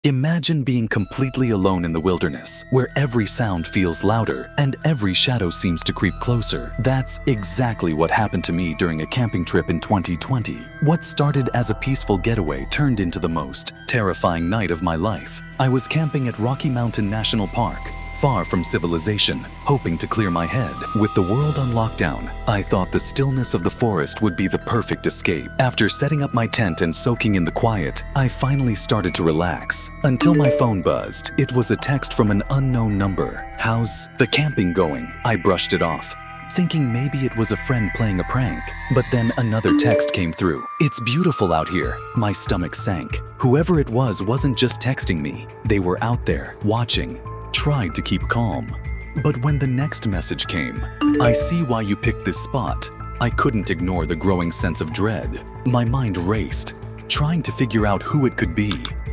Imagine being completely alone in the wilderness, where every sound feels louder and every shadow seems to creep closer. That's exactly what happened to me during a camping trip in 2020. What started as a peaceful getaway turned into the most terrifying night of my life. I was camping at Rocky Mountain National Park, far from civilization, hoping to clear my head. With the world on lockdown, I thought the stillness of the forest would be the perfect escape. After setting up my tent and soaking in the quiet, I finally started to relax, until my phone buzzed. It was a text from an unknown number. "How's the camping going?" I brushed it off, thinking maybe it was a friend playing a prank. But then another text came through. "It's beautiful out here." My stomach sank. Whoever it was wasn't just texting me. They were out there, watching. Tried to keep calm. But when the next message came, "I see why you picked this spot," I couldn't ignore the growing sense of dread. My mind raced, trying to figure out who it could be.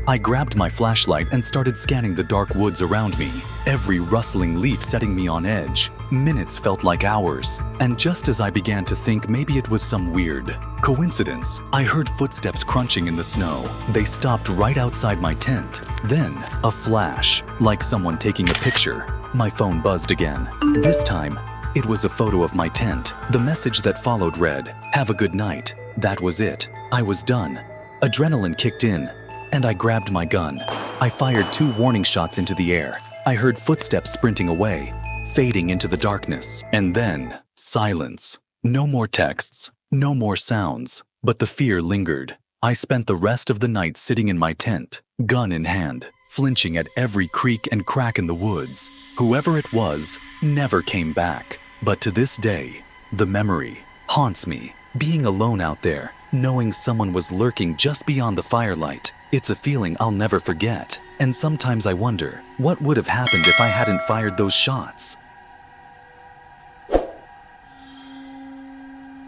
I grabbed my flashlight and started scanning the dark woods around me, every rustling leaf setting me on edge. Minutes felt like hours, and just as I began to think maybe it was some weird coincidence, I heard footsteps crunching in the snow. They stopped right outside my tent. Then, a flash, like someone taking a picture. My phone buzzed again. This time, it was a photo of my tent. The message that followed read, "Have a good night." That was it. I was done. Adrenaline kicked in, and I grabbed my gun. I fired 2 warning shots into the air. I heard footsteps sprinting away, fading into the darkness. And then, silence. No more texts, no more sounds, but the fear lingered. I spent the rest of the night sitting in my tent, gun in hand, flinching at every creak and crack in the woods. Whoever it was never came back. But to this day, the memory haunts me. Being alone out there, knowing someone was lurking just beyond the firelight, it's a feeling I'll never forget. And sometimes I wonder, what would have happened if I hadn't fired those shots?